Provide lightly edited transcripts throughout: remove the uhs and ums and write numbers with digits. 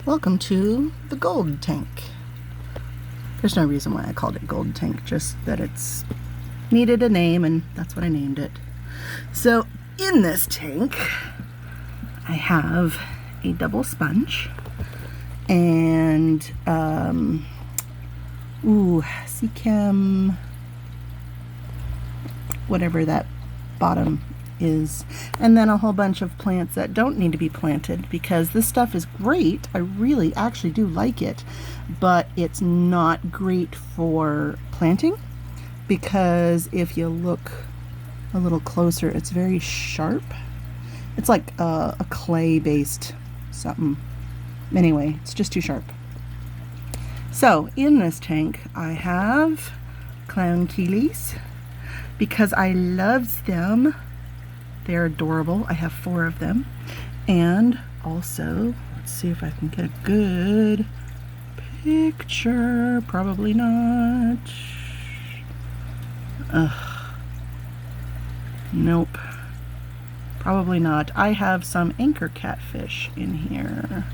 Welcome to the gold tank. There's no reason why I called it gold tank, just that it's needed a name and that's what I named it. So in this tank I have a double sponge and sea chem, whatever that bottom is, and then a whole bunch of plants that don't need to be planted, because this stuff is great. I really actually do like it, but it's not great for planting, because if you look a little closer, it's very sharp. It's like a clay based something. Anyway, it's just too sharp. So in this tank I have clown killies because I love them. They're adorable. I have 4 of them. And also, let's see if I can get a good picture. Probably not. Nope. Probably not. I have some anchor catfish in here.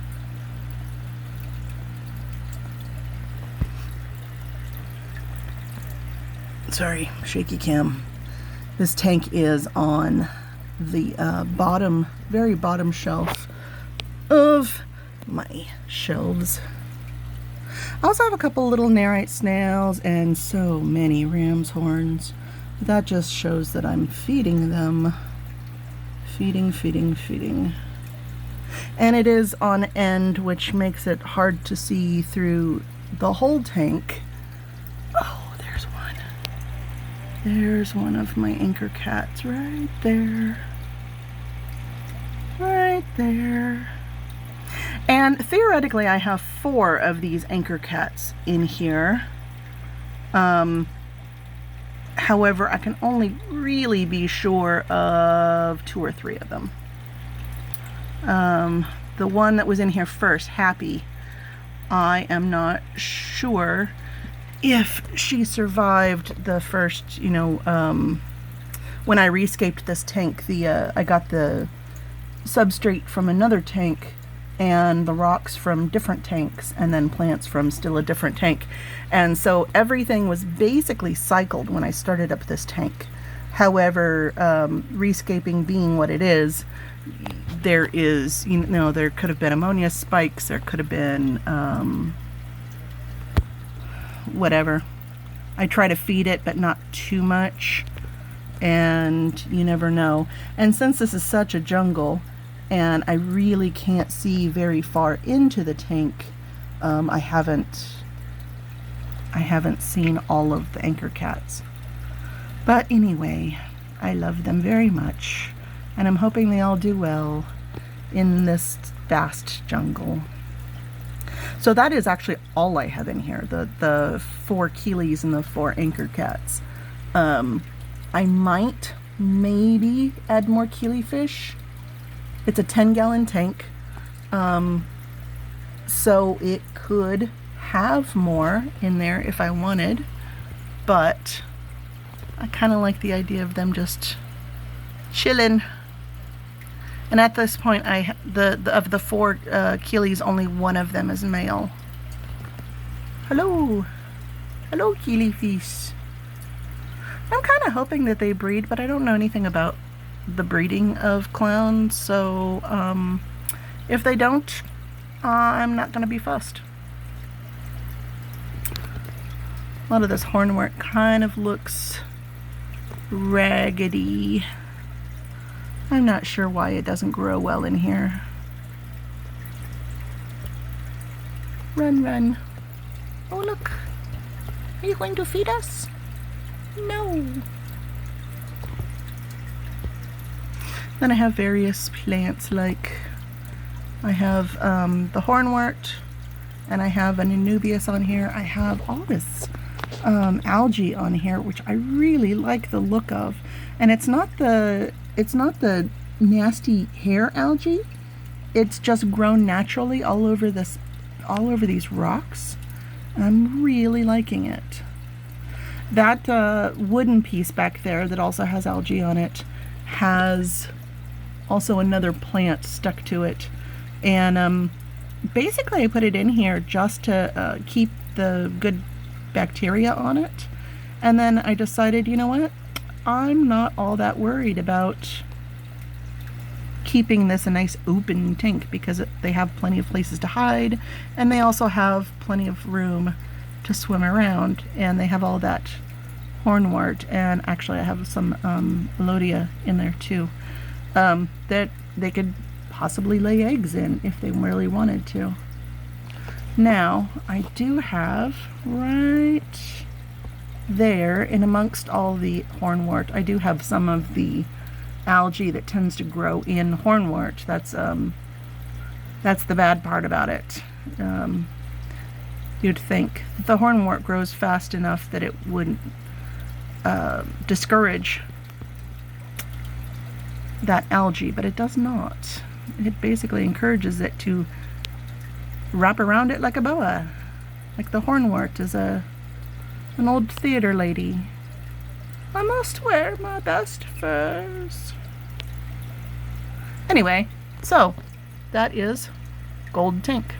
Sorry, shaky cam. This tank is on the very bottom shelf of my shelves. I also have a couple little nerite snails and so many ram's horns. That just shows that I'm feeding them. Feeding. And it is on end, which makes it hard to see through the whole tank. Oh, there's one. There's one of my anchor cats right there. Right there. And theoretically I have 4 of these anchor cats in here. However, I can only really be sure of 2 or 3 of them. The one that was in here first, Happy, I am not sure if she survived the first, when I rescaped this tank. I got the substrate from another tank and the rocks from different tanks, and then plants from still a different tank. And so everything was basically cycled when I started up this tank. However, rescaping being what it is, there is, there could have been ammonia spikes, there could have been whatever. I try to feed it, but not too much, and you never know. And since this is such a jungle, and I really can't see very far into the tank, I haven't seen all of the anchor cats. But anyway, I love them very much, and I'm hoping they all do well in this vast jungle. So that is actually all I have in here, the 4 killies and the 4 anchor cats. I might maybe add more killifish. It's a 10-gallon tank, so it could have more in there if I wanted, but I kind of like the idea of them just chilling. And at this point, of the 4 killies, only one of them is male. Hello Killifish. I'm kind of hoping that they breed, but I don't know anything about the breeding of clowns, so if they don't, I'm not going to be fussed. A lot of this hornwort kind of looks raggedy. I'm not sure why it doesn't grow well in here. Run. Oh, look. Are you going to feed us? No. Then I have various plants, like I have the hornwort, and I have an Anubias on here. I have all this algae on here, which I really like the look of. And it's not the nasty hair algae. It's just grown naturally all over these rocks. And I'm really liking it. That wooden piece back there that also has algae on it has also another plant stuck to it, and basically I put it in here just to keep the good bacteria on it. And then I decided, you know what? I'm not all that worried about keeping this a nice open tank because they have plenty of places to hide, and they also have plenty of room to swim around, and they have all that hornwort, and actually I have some Lodia in there too, that they could possibly lay eggs in if they really wanted to. Now, I do have right there, in amongst all the hornwort, I do have some of the algae that tends to grow in hornwort. That's the bad part about it. You'd think the hornwort grows fast enough that it wouldn't discourage that algae, but it does not. It basically encourages it to wrap around it like a boa, like the hornwort is an old theater lady. I must wear my best furs. Anyway, so that is Gold Tank.